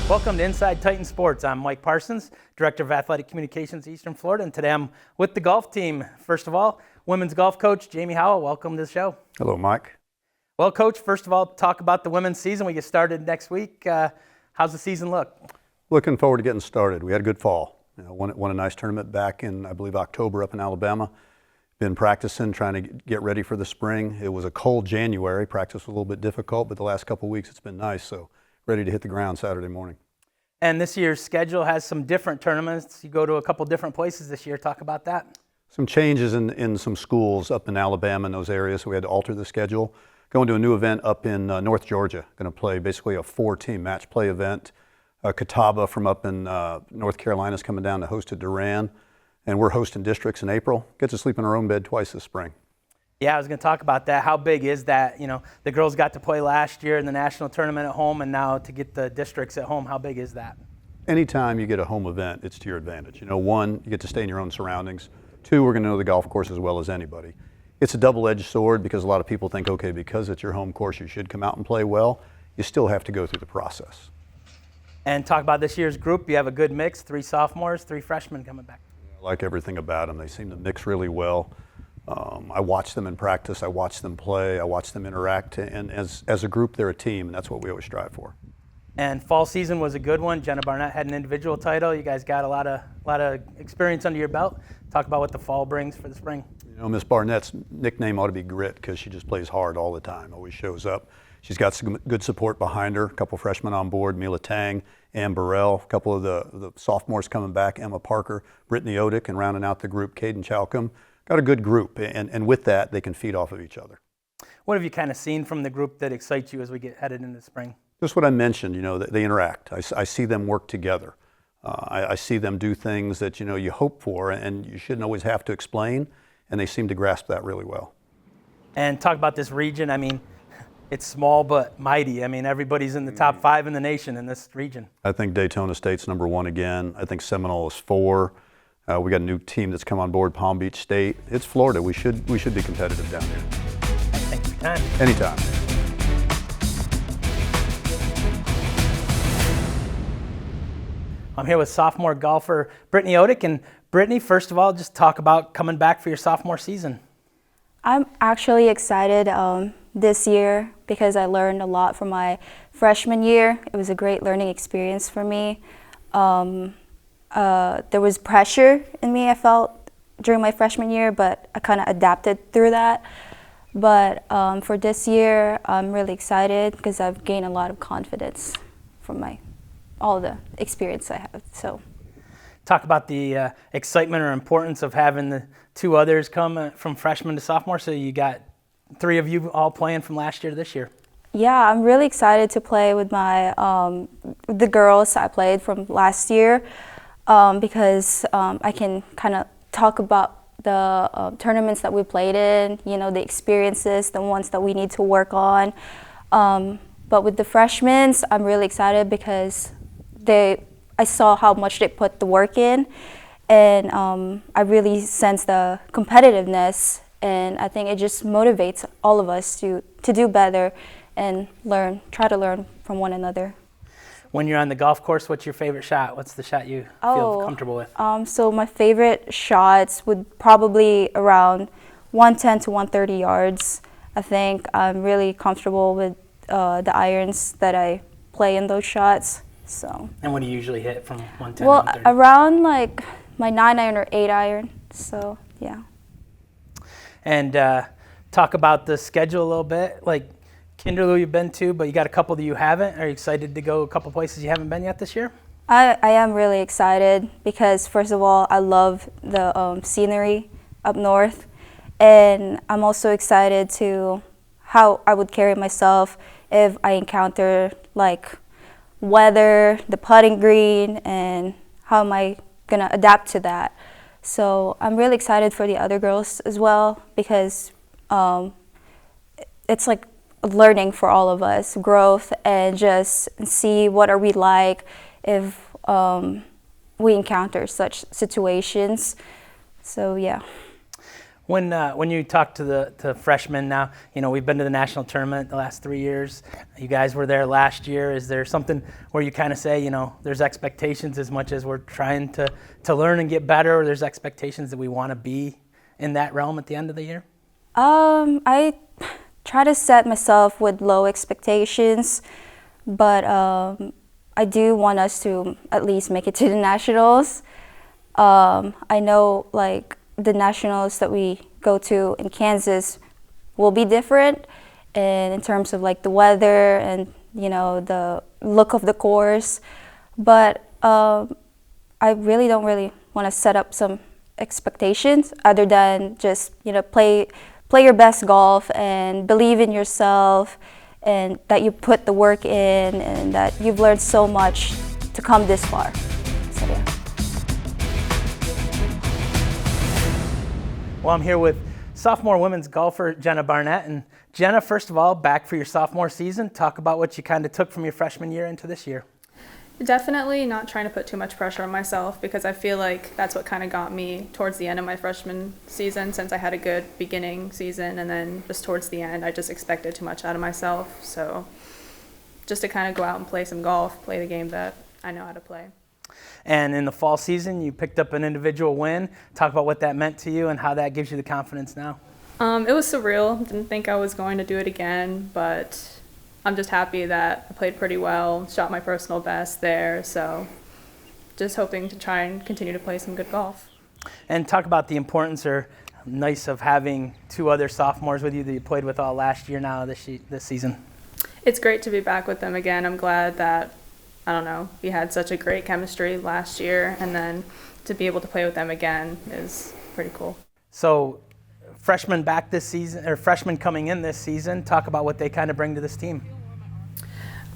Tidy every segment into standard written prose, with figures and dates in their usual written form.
Welcome to Inside Titan Sports. I'm Mike Parsons, Director of Athletic Communications, Eastern Florida, and today I'm with the golf team. First of all, women's golf coach Jamie Howell. Welcome to the show. Hello, Mike. Well, Coach, first of all, talk about the women's season. We get started next week. How's the season look? Looking forward to getting started. We had a good fall. Won a nice tournament back in, I believe, October up in Alabama. Been practicing, trying to get ready for the spring. It was a cold January. Practice was a little bit difficult, but the last couple of weeks it's been nice. So ready to hit the ground Saturday morning. And this year's schedule has some different tournaments. You go to a couple different places this year. Talk about that. Some changes in some schools up in Alabama and those areas, so we had to alter the schedule. Going to a new event up in North Georgia. Going to play basically a 4-team match play event. Catawba from up in North Carolina is coming down to host at Durand. And we're hosting districts in April. Get to sleep in our own bed twice this spring. Yeah, I was going to talk about that. How big is that? You know, the girls got to play last year in the national tournament at home, and now to get the districts at home, how big is that? Anytime you get a home event, it's to your advantage. You know, one, you get to stay in your own surroundings. Two, we're going to know the golf course as well as anybody. It's a double-edged sword because a lot of people think, okay, because it's your home course, you should come out and play well. You still have to go through the process. And talk about this year's group. You have a good mix, 3 sophomores, 3 freshmen coming back. I like everything about them. They seem to mix really well. I watch them in practice. I watch them play. I watch them interact. And as a group, they're a team, and that's what we always strive for. And fall season was a good one. Jenna Barnett had an individual title. You guys got a lot of experience under your belt. Talk about what the fall brings for the spring. You know, Miss Barnett's nickname ought to be Grit because she just plays hard all the time, always shows up. She's got some good support behind her. A couple freshmen on board, Mila Tang, Ann Burrell, a couple of the sophomores coming back, Emma Parker, Brittany Odick, and rounding out the group, Caden Chalcom. Got a good group, and with that, they can feed off of each other. What have you kind of seen from the group that excites you as we get headed into spring? Just what I mentioned, you know, they interact. I see them work together. I see them do things that, you know, you hope for, and you shouldn't always have to explain, and they seem to grasp that really well. And talk about this region. I mean, it's small but mighty. I mean, everybody's in the top 5 in the nation in this region. I think Daytona State's #1 again. I think Seminole is 4. We got a new team that's come on board, Palm Beach State. It's Florida. We should be competitive down here. Thank you for your time. Anytime. I'm here with sophomore golfer Brittany Odick. And Brittany, first of all, just talk about coming back for your sophomore season. I'm actually excited this year because I learned a lot from my freshman year. It was a great learning experience for me. There was pressure in me, I felt, during my freshman year, but I kind of adapted through that. But for this year, I'm really excited because I've gained a lot of confidence from all the experience I have. So, talk about the excitement or importance of having the 2 others come from freshman to sophomore. So you got 3 of you all playing from last year to this year. Yeah, I'm really excited to play with the girls I played from last year because I can kind of talk about the tournaments that we played in, you know, the experiences, the ones that we need to work on. But with the freshmen, I'm really excited because I saw how much they put the work in, and I really sense the competitiveness, and I think it just motivates all of us to do better and try to learn from one another. When you're on the golf course, what's your favorite shot? What's the shot you feel comfortable with? So my favorite shots would probably around 110 to 130 yards. I think I'm really comfortable with the irons that I play in those shots. So. And what do you usually hit from 110 well, to 130? Around like my 9-iron or 8-iron. So yeah. And talk about the schedule a little bit. Like Kinderloo you've been to, but you got a couple that you haven't. Are you excited to go a couple places you haven't been yet this year? I am really excited because first of all, I love the scenery up north, and I'm also excited to how I would carry myself if I encounter like weather, the putting green, and how am I gonna adapt to that. So I'm really excited for the other girls as well because it's like learning for all of us, growth, and just see what are we like if we encounter such situations. So yeah. When you talk to the freshmen now, we've been to the national tournament the last 3 years. You guys were there last year. Is there something where you kind of say, there's expectations as much as we're trying to learn and get better, or there's expectations that we want to be in that realm at the end of the year? I try to set myself with low expectations, but I do want us to at least make it to the nationals. I know the nationals that we go to in Kansas will be different, and in terms of the weather and the look of the course, but I really don't want to set up some expectations other than just play your best golf and believe in yourself, and that you put the work in, and that you've learned so much to come this far. So yeah. Well, I'm here with sophomore women's golfer Jenna Barnett. And Jenna, first of all, back for your sophomore season. Talk about what you kind of took from your freshman year into this year. Definitely not trying to put too much pressure on myself, because I feel like that's what kind of got me towards the end of my freshman season, since I had a good beginning season, and then just towards the end I just expected too much out of myself. So just to kind of go out and play some golf, play the game that I know how to play. And in the fall season, you picked up an individual win. Talk about what that meant to you and how that gives you the confidence now. It was surreal. Didn't think I was going to do it again, but I'm just happy that I played pretty well, shot my personal best there. So just hoping to try and continue to play some good golf. And talk about the importance or nice of having two other sophomores with you that you played with all last year now this season. It's great to be back with them again. I'm glad that we had such a great chemistry last year, and then to be able to play with them again is pretty cool. So freshmen back this season, or freshmen coming in this season, talk about what they kind of bring to this team.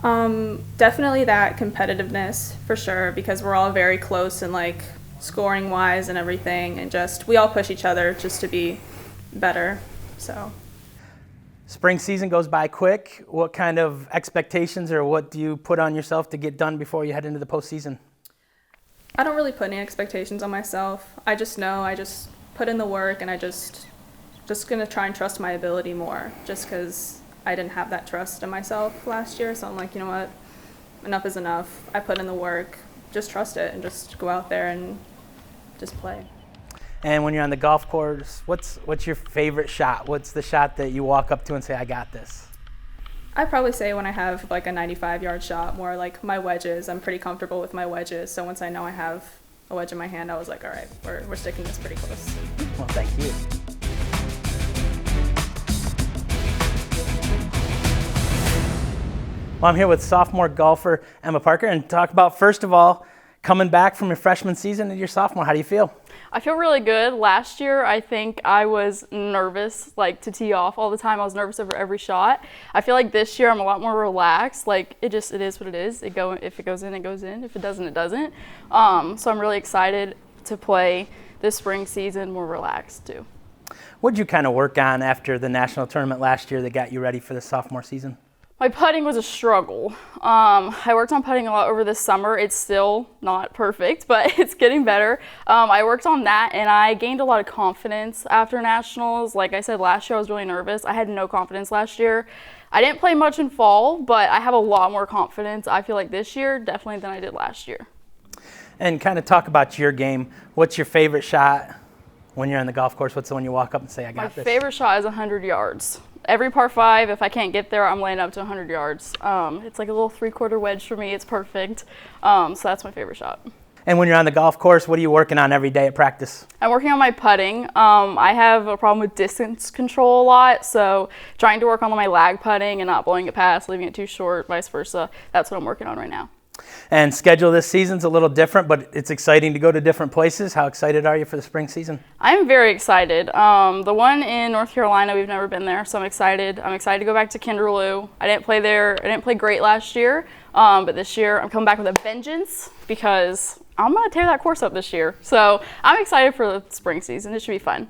Definitely that competitiveness for sure, because we're all very close and scoring wise and everything, and just we all push each other just to be better. So spring season goes by quick. What kind of expectations or what do you put on yourself to get done before you head into the postseason? I don't really put any expectations on myself. I just know I just put in the work, and I just going to try and trust my ability more, just because I didn't have that trust in myself last year. So I'm like, you know what, enough is enough. I put in the work, just trust it, and just go out there and just play. And when you're on the golf course, what's your favorite shot? What's the shot that you walk up to and say, I got this? I'd probably say when I have a 95-yard shot, more like my wedges. I'm pretty comfortable with my wedges. So once I know I have a wedge in my hand, I was like, all right, we're sticking this pretty close. Well, thank you. Well, I'm here with sophomore golfer Emma Parker, and talk about, first of all, coming back from your freshman season to your sophomore. How do you feel? I feel really good. Last year, I think I was nervous, to tee off all the time. I was nervous over every shot. I feel like this year I'm a lot more relaxed. It is what it is. If it goes in, it goes in. If it doesn't, it doesn't. So I'm really excited to play this spring season more relaxed too. What did you kind of work on after the national tournament last year that got you ready for the sophomore season? My putting was a struggle. I worked on putting a lot over this summer. It's still not perfect, but it's getting better. I worked on that, and I gained a lot of confidence after nationals. Like I said, last year I was really nervous. I had no confidence last year. I didn't play much in fall, but I have a lot more confidence, I feel like, this year, definitely than I did last year. And kind of talk about your game. What's your favorite shot when you're on the golf course? What's the one you walk up and say, I got this? My favorite shot is 100 yards. Every par 5, if I can't get there, I'm laying up to 100 yards. It's like a little 3/4 wedge for me. It's perfect. So that's my favorite shot. And when you're on the golf course, what are you working on every day at practice? I'm working on my putting. I have a problem with distance control a lot, so trying to work on my lag putting and not blowing it past, leaving it too short, vice versa. That's what I'm working on right now. And schedule this season's a little different, but it's exciting to go to different places. How excited are you for the spring season? I'm very excited. The one in North Carolina, we've never been there, so I'm excited. I'm excited to go back to Kinderloo. I didn't play there. I didn't play great last year, but this year I'm coming back with a vengeance because I'm going to tear that course up this year. So I'm excited for the spring season. It should be fun.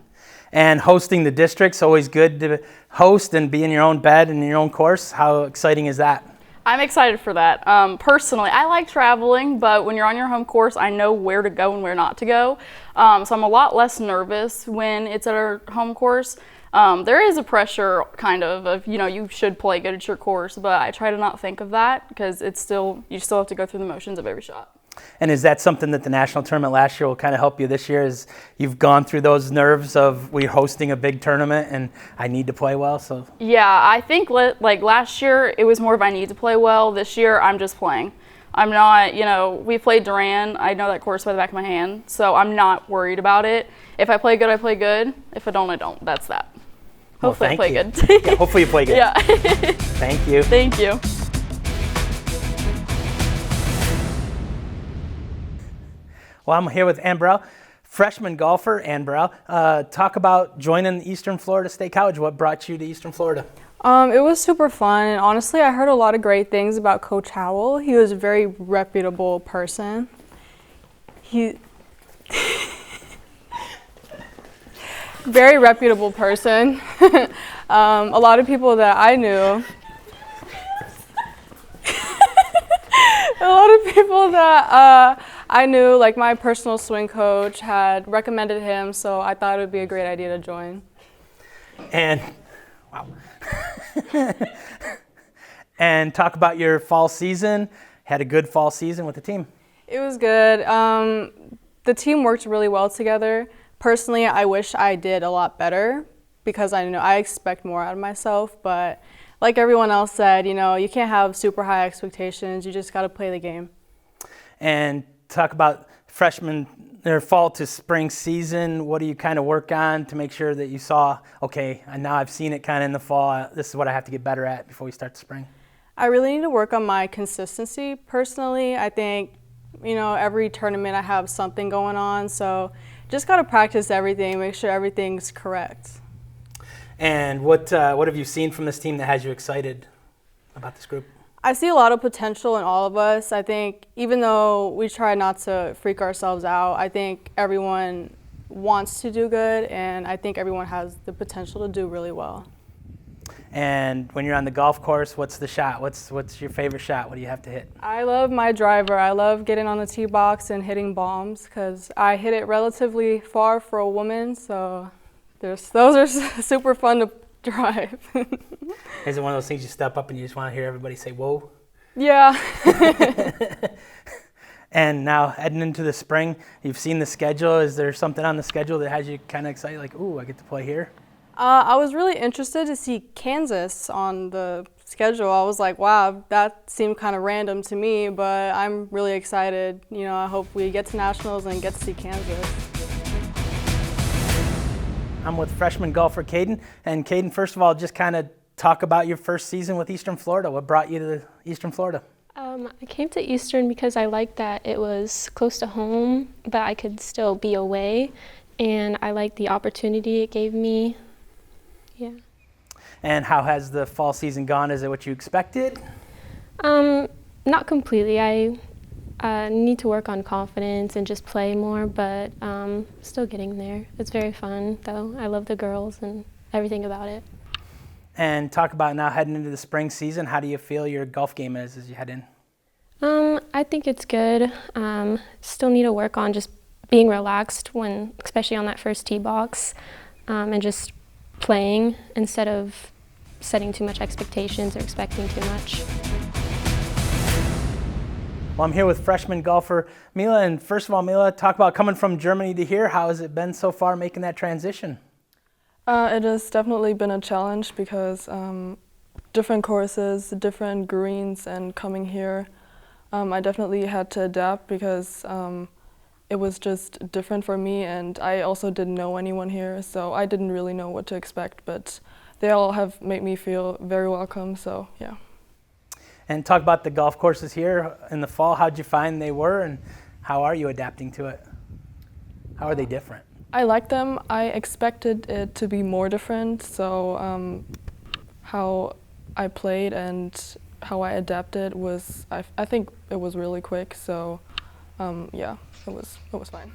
And hosting the district's always good to host and be in your own bed and your own course. How exciting is that? I'm excited for that. Personally, I like traveling, but when you're on your home course, I know where to go and where not to go. So I'm a lot less nervous when it's at our home course. There is a pressure of, you should play good at your course, but I try to not think of that because you still have to go through the motions of every shot. And is that something that the national tournament last year will kind of help you this year? Is you've gone through those nerves of we're hosting a big tournament and I need to play well? So yeah, I think like last year it was more of I need to play well. This year I'm just playing. I'm not, we played Duran. I know that course by the back of my hand, so I'm not worried about it. If I play good, I play good. If I don't, I don't. That's that. Hopefully I play good. Yeah, hopefully you play good. Yeah. Thank you. Thank you. Well, I'm here with Ann Burrell, freshman golfer. Ann Burrell, talk about joining Eastern Florida State College. What brought you to Eastern Florida? It was super fun, and honestly, I heard a lot of great things about Coach Howell. He was a very reputable person. Very reputable person. A lot of people that I knew. A lot of people that I knew, like my personal swing coach, had recommended him, so I thought it would be a great idea to join. And, wow. And talk about your fall season. Had a good fall season with the team. It was good. The team worked really well together. Personally, I wish I did a lot better because I expect more out of myself, but like everyone else said, you can't have super high expectations. You just got to play the game. And talk about freshman or fall to spring season. What do you kind of work on to make sure that you saw, okay, and now I've seen it kind of in the fall. This is what I have to get better at before we start the spring? I really need to work on my consistency personally. I think, every tournament I have something going on, so just got to practice everything, make sure everything's correct. And what have you seen from this team that has you excited about this group? I see a lot of potential in all of us. I think even though we try not to freak ourselves out, I think everyone wants to do good, and I think everyone has the potential to do really well. And when you're on the golf course, what's the shot? What's your favorite shot? What do you have to hit? I love my driver. I love getting on the tee box and hitting bombs because I hit it relatively far for a woman, so those are super fun to drive. Is it one of those things you step up and you just want to hear everybody say, whoa? Yeah. And now heading into the spring, you've seen the schedule. Is there something on the schedule that has you kind of excited, like, ooh, I get to play here? I was really interested to see Kansas on the schedule. I was like, wow, that seemed kind of random to me, but I'm really excited. I hope we get to nationals and get to see Kansas. I'm with freshman golfer Caden. And Caden, first of all, just kind of talk about your first season with Eastern Florida. What brought you to Eastern Florida? I came to Eastern because I liked that it was close to home, but I could still be away. And I liked the opportunity it gave me. Yeah. And how has the fall season gone? Is it what you expected? Not completely. I need to work on confidence and just play more, but still getting there. It's very fun, though. I love the girls and everything about it. And talk about now heading into the spring season. How do you feel your golf game is as you head in? I think it's good. Still need to work on just being relaxed especially on that first tee box, and just playing instead of setting too much expectations or expecting too much. Well, I'm here with freshman golfer Mila, and first of all, Mila, talk about coming from Germany to here. How has it been so far making that transition? It has definitely been a challenge because different courses, different greens, and coming here, I definitely had to adapt because it was just different for me, and I also didn't know anyone here, so I didn't really know what to expect, but they all have made me feel very welcome, so yeah. And talk about the golf courses here in the fall. How'd you find they were, and how are you adapting to it? How are they different? I like them. I expected it to be more different, so how I played and how I adapted was, I think it was really quick, so yeah, it was fine.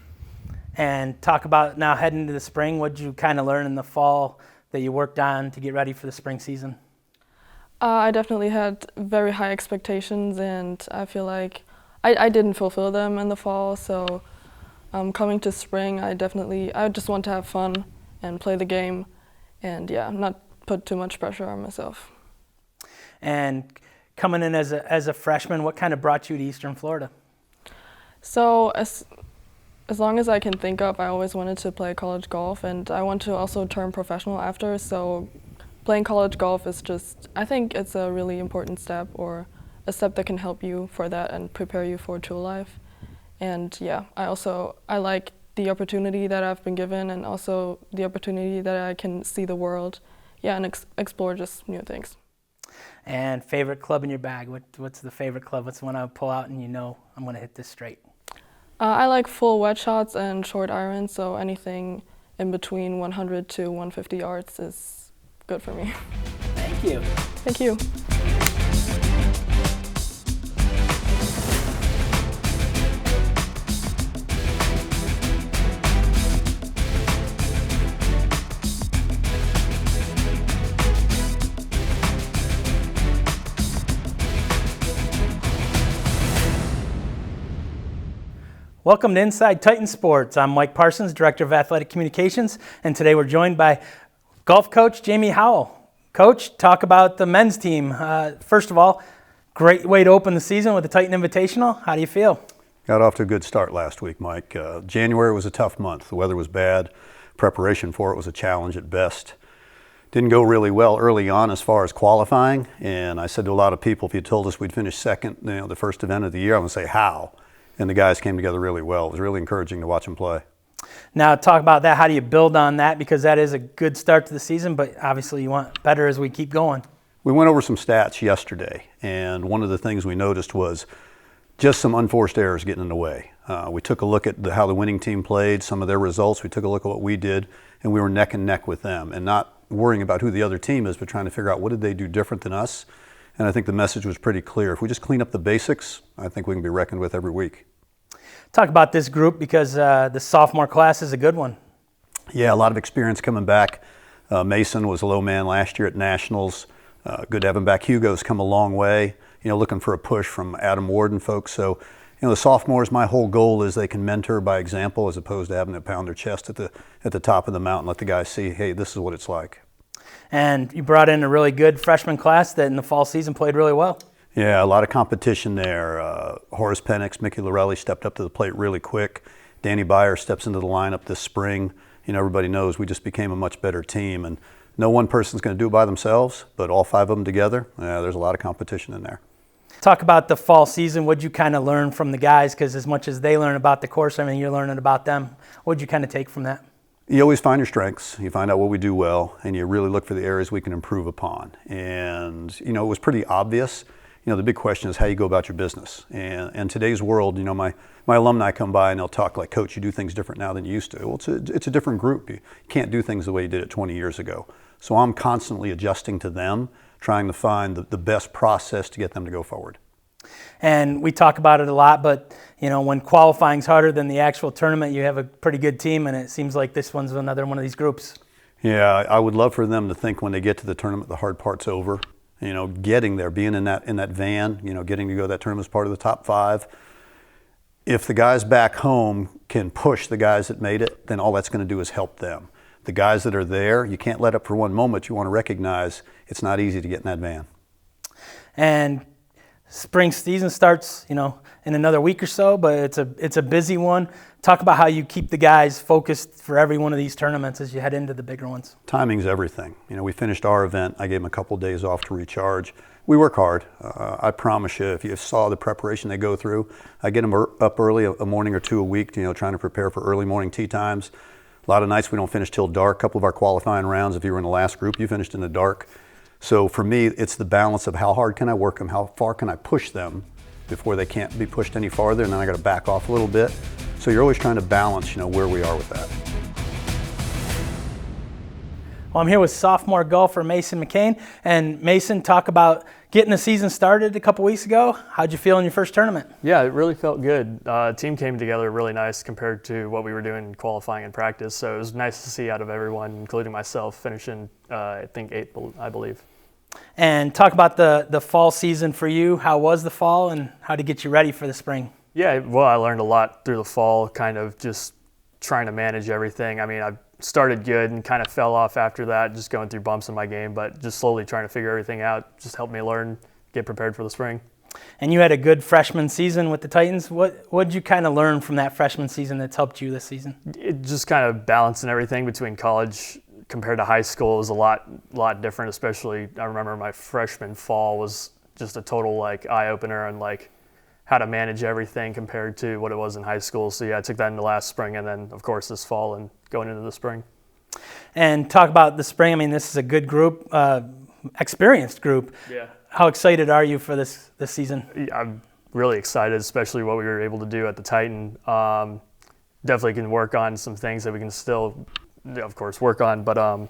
And talk about now heading into the spring. What did you kind of learn in the fall that you worked on to get ready for the spring season? I definitely had very high expectations, and I feel like I didn't fulfill them in the fall. So coming to spring, I just want to have fun and play the game, and yeah, not put too much pressure on myself. And coming in as a freshman, what kind of brought you to Eastern Florida? So as long as I can think of, I always wanted to play college golf, and I want to also turn professional after. So playing college golf is I think it's a really important step, or a step that can help you for that and prepare you for tour life. And yeah, I like the opportunity that I've been given, and also the opportunity that I can see the world, and explore just new things. And favorite club in your bag? What's the favorite club? What's the one I would pull out and you know I'm going to hit this straight? I like full wedge shots and short irons, so anything in between 100 to 150 yards is good for me. Thank you. Thank you. Welcome to Inside Titan Sports. I'm Mike Parsons, Director of Athletic Communications, and today we're joined by golf coach Jamie Howell. Coach, talk about the men's team. First of all, great way to open the season with the Titan Invitational. How do you feel? Got off to a good start last week, Mike. January was a tough month. The weather was bad. Preparation for it was a challenge at best. Didn't go really well early on as far as qualifying, and I said to a lot of people, if you told us we'd finish second, the first event of the year, I'm going to say how. And the guys came together really well. It was really encouraging to watch them play. Now talk about that. How do you build on that? Because that is a good start to the season, but obviously you want better as we keep going. We went over some stats yesterday, and one of the things we noticed was just some unforced errors getting in the way. We took a look at how the winning team played, some of their results. We took a look at what we did, and we were neck and neck with them, and not worrying about who the other team is, but trying to figure out what did they do different than us. And I think the message was pretty clear. If we just clean up the basics, I think we can be reckoned with every week. Talk about this group, because the sophomore class is a good one. Yeah, a lot of experience coming back. Mason was a low man last year at Nationals. Good to have him back. Hugo's come a long way, looking for a push from Adam Ward and folks. So, the sophomores, my whole goal is they can mentor by example as opposed to having to pound their chest at the top of the mountain, let the guys see, hey, this is what it's like. And you brought in a really good freshman class that in the fall season played really well. Yeah, a lot of competition there. Horace Penix, Mickey Lorelli stepped up to the plate really quick. Danny Byer steps into the lineup this spring. Everybody knows we just became a much better team. And no one person's going to do it by themselves, but all five of them together, there's a lot of competition in there. Talk about the fall season. What'd you kind of learn from the guys? Because as much as they learn about the course, you're learning about them. What'd you kind of take from that? You always find your strengths, you find out what we do well, and you really look for the areas we can improve upon. And, it was pretty obvious. The big question is how you go about your business. And in today's world, my alumni come by and they'll talk like, Coach, you do things different now than you used to. Well, it's a different group. You can't do things the way you did it 20 years ago. So I'm constantly adjusting to them, trying to find the best process to get them to go forward. And we talk about it a lot, but when qualifying's harder than the actual tournament, you have a pretty good team, and it seems like this one's another one of these groups. Yeah, I would love for them to think when they get to the tournament, the hard part's over. Getting there, being in that van, getting to go to that tournament as part of the top five. If the guys back home can push the guys that made it, then all that's going to do is help them. The guys that are there, you can't let up for one moment. You want to recognize it's not easy to get in that van. And spring season starts, in another week or so, but it's a busy one. Talk about how you keep the guys focused for every one of these tournaments as you head into the bigger ones. Timing's everything. We finished our event. I gave them a couple of days off to recharge. We work hard. I promise you, if you saw the preparation they go through, I get them up early, a morning or two a week, trying to prepare for early morning tee times. A lot of nights we don't finish till dark. A couple of our qualifying rounds, if you were in the last group, you finished in the dark. So for me, it's the balance of how hard can I work them, how far can I push them before they can't be pushed any farther, and then I got to back off a little bit. So you're always trying to balance, where we are with that. Well, I'm here with sophomore golfer Mason McCain. And Mason, talk about getting the season started a couple weeks ago. How'd you feel in your first tournament? Yeah, it really felt good. Team came together really nice compared to what we were doing in qualifying and practice. So it was nice to see out of everyone, including myself, finishing, I think, 8th, I believe. And talk about the fall season for you. How was the fall, and how to get you ready for the spring? Yeah, well, I learned a lot through the fall, kind of just trying to manage everything. I mean, I started good and kind of fell off after that, just going through bumps in my game, but just slowly trying to figure everything out just helped me learn, get prepared for the spring. And you had a good freshman season with the Titans. What did you kind of learn from that freshman season that's helped you this season? It just kind of balancing everything between college compared to high school was a lot different, especially I remember my freshman fall was just a total like eye-opener on like how to manage everything compared to what it was in high school. So yeah, I took that into last spring and then of course this fall and going into the spring. And talk about the spring. I mean, this is a good group, experienced group. Yeah. How excited are you for this season? I'm really excited, especially what we were able to do at the Titan. Definitely can work on some things that we can still, of course, work on. But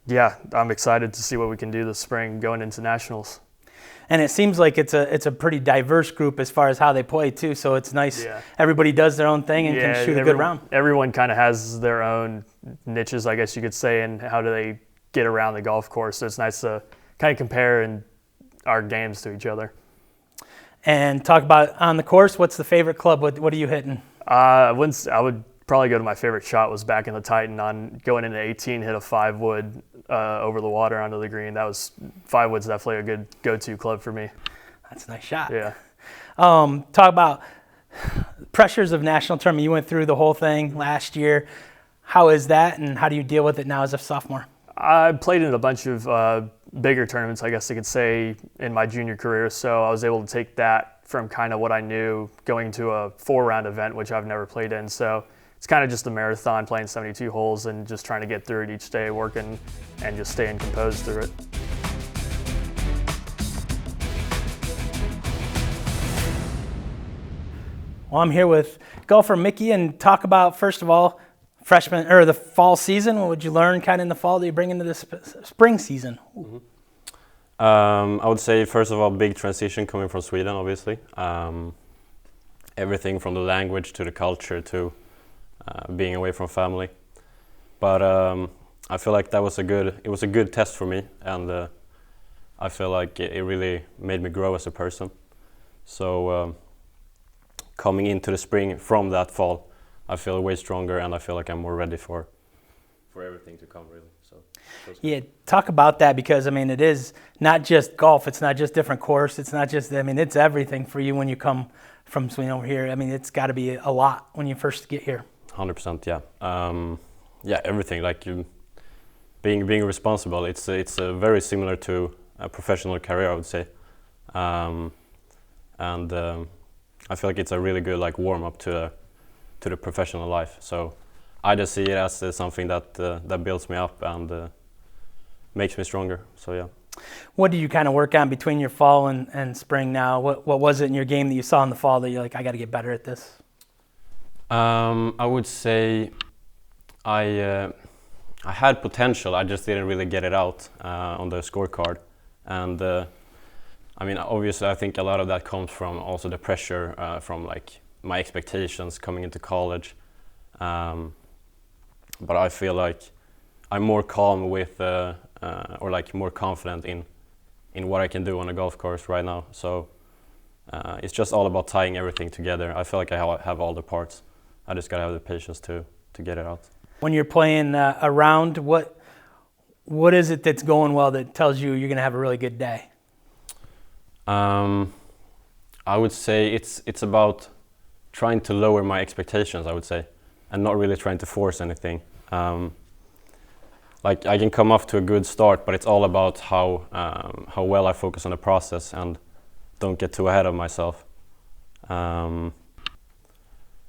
yeah, I'm excited to see what we can do this spring going into nationals. And it seems like it's a pretty diverse group as far as how they play too. So it's nice. Yeah. Everybody does their own thing and can shoot a good round. Everyone kind of has their own niches, I guess you could say, and how do they get around the golf course. So it's nice to kind of compare our games to each other. And talk about on the course, what's the favorite club? What are you hitting? I would probably go to my favorite shot was back in the Titan on going into 18, hit a 5-wood over the water onto the green. 5-wood's definitely a good go-to club for me. That's a nice shot. Yeah. Talk about pressures of national tournament. You went through the whole thing last year. How is that, and how do you deal with it now as a sophomore? I played in a bunch of bigger tournaments, I guess you could say, in my junior career, so I was able to take that from kind of what I knew going to a 4-round event, which I've never played in. So it's kind of just a marathon, playing 72 holes and just trying to get through it each day, working and just staying composed through it. Well, I'm here with golfer Mickey, and talk about, first of all, freshman or the fall season. What would you learn kind of in the fall that you bring into the spring season? Mm-hmm. I would say, first of all, big transition coming from Sweden, obviously. Everything from the language to the culture to being away from family. But I feel like it was a good test for me, and I feel like it really made me grow as a person. So coming into the spring from that fall, I feel way stronger, and I feel like I'm more ready for everything to come, really. So yeah, talk about that, because I mean, it is not just golf. It's not just different course. It's not just, I mean, it's everything for you when you come from Sweden over here. I mean, it's got to be a lot when you first get here. 100%, yeah. Yeah, everything, like you being responsible. It's very similar to a professional career, I would say, and I feel like it's a really good like warm up to the professional life. So I just see it as something that builds me up and makes me stronger. So yeah. What do you kind of work on between your fall and spring now? What was it in your game that you saw in the fall that you're like, I got to get better at this? I would say I had potential. I just didn't really get it out on the scorecard. And I mean, obviously, I think a lot of that comes from also the pressure from like my expectations coming into college. But I feel like I'm more calm with, or like more confident in what I can do on a golf course right now. So it's just all about tying everything together. I feel like I have all the parts. I just gotta have the patience to get it out. When you're playing a round, what is it that's going well that tells you you're gonna have a really good day? I would say it's about trying to lower my expectations, I would say, and not really trying to force anything. Like I can come off to a good start, but it's all about how well I focus on the process and don't get too ahead of myself.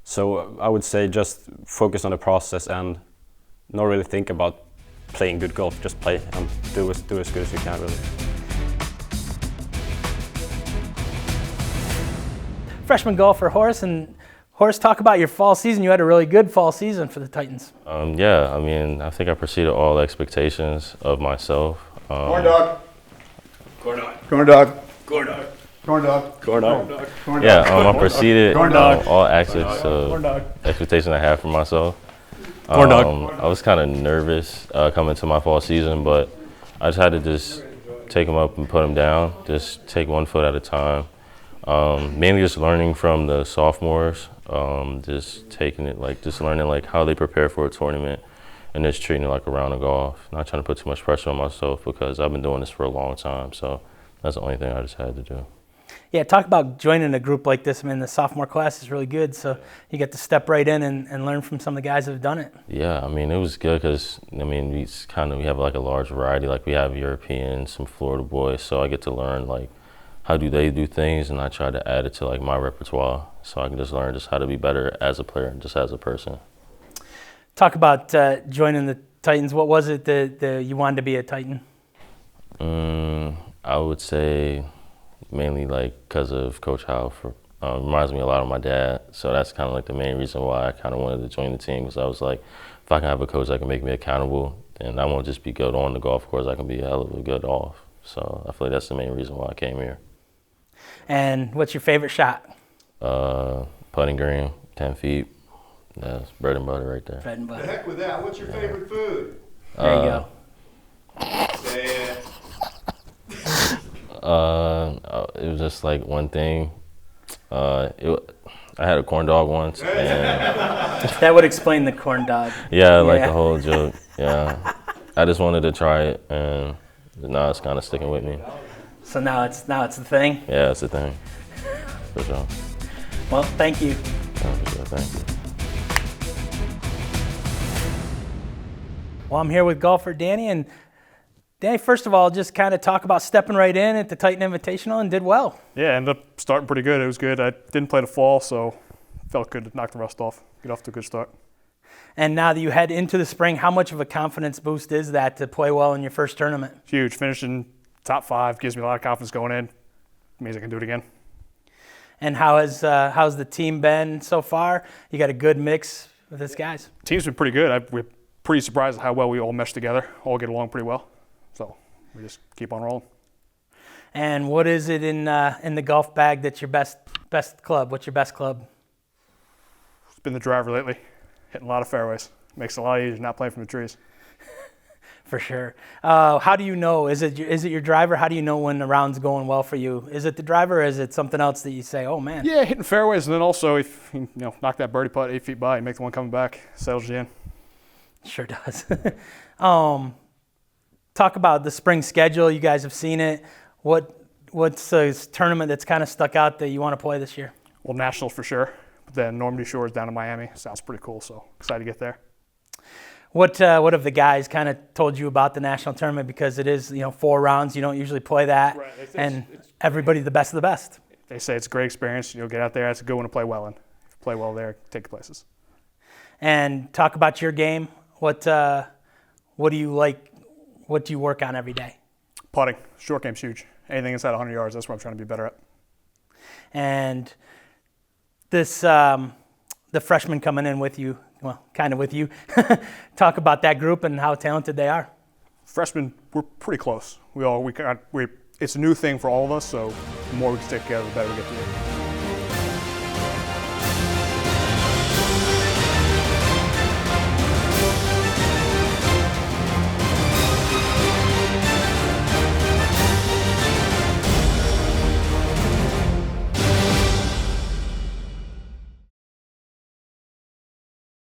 So I would say just focus on the process and not really think about playing good golf. Just play and do as good as you can, really. Freshman golfer Horace, and Horace, talk about your fall season. You had a really good fall season for the Titans. Yeah, I mean, I think I preceded all the expectations of myself. Corn dog. Corn dog. Corn dog. Corn dog. Corn dog. Corn dog. Corn dog. Yeah, I preceded all aspects Corn dog. of expectations I had for myself. Corn dog. I was kind of nervous coming to my fall season, but I just had to take them up and put them down. Just take one foot at a time. Mainly just learning from the sophomores. Just taking it just learning how they prepare for a tournament, and just treating it like a round of golf. Not trying to put too much pressure on myself because I've been doing this for a long time. So that's the only thing I just had to do. Yeah, talk about joining a group like this. I mean, the sophomore class is really good, so you get to step right in and learn from some of the guys that have done it. Yeah, I mean, it was good because, I mean, we have a large variety. We have Europeans, some Florida boys, so I get to learn, how do they do things, and I try to add it to, my repertoire, so I can just learn just how to be better as a player and just as a person. Talk about joining the Titans. What was it that you wanted to be a Titan? I would say mainly because of Coach Howell. Reminds me a lot of my dad, so that's kind of the main reason why I kind of wanted to join the team, because I was like, if I can have a coach that can make me accountable, and I won't just be good on the golf course, I can be a hell of a good off. So I feel like that's the main reason why I came here. And what's your favorite shot? Putting green, 10 feet. That's bread and butter right there. Bread and butter. The heck with that. What's your favorite food? There you go. Say it. It was just one thing. I had a corn dog once. And that would explain the corn dog. Yeah, the whole joke. Yeah, I just wanted to try it, and now it's kind of sticking with me. So now it's the thing. Yeah, it's the thing. For sure. Well, thank you. Yeah, for sure. Thank you. Well, I'm here with golfer Danny, and Danny, first of all, just kind of talk about stepping right in at the Titan Invitational and did well. Yeah, ended up starting pretty good. It was good. I didn't play the fall, so felt good to knock the rust off, get off to a good start. And now that you head into the spring, how much of a confidence boost is that to play well in your first tournament? Huge. Finishing top 5 gives me a lot of confidence going in. It means I can do it again. And how's the team been so far? You got a good mix with these guys. Team's been pretty good. We're pretty surprised at how well we all mesh together, all get along pretty well. So we just keep on rolling. And what is it in the golf bag that's your best club? What's your best club? It's been the driver lately, hitting a lot of fairways. Makes it a lot easier not playing from the trees. For sure. How do you know? Is it your driver? How do you know when the round's going well for you? Is it the driver, or is it something else that you say, oh man? Yeah, hitting fairways, and then also if you knock that birdie putt 8 feet by and make the one coming back, settles you in. Sure does. Talk about the spring schedule. You guys have seen it. What's a tournament that's kind of stuck out that you want to play this year? Well, Nationals for sure. But then Normandy Shores down in Miami. Sounds pretty cool, so excited to get there. What have the guys kind of told you about the national tournament? Because it is 4 rounds. You don't usually play that, right. And everybody the best of the best. They say it's a great experience. Get out there. It's a good one to play well in. If you play well there, take places. And talk about your game. What do you like? What do you work on every day? Putting. Short game's huge. Anything inside 100 yards, that's what I'm trying to be better at. And this, the freshmen coming in with you, well, kind of with you, talk about that group and how talented they are. Freshmen, we're pretty close. It's a new thing for all of us, so the more we can stick together, the better we get to do.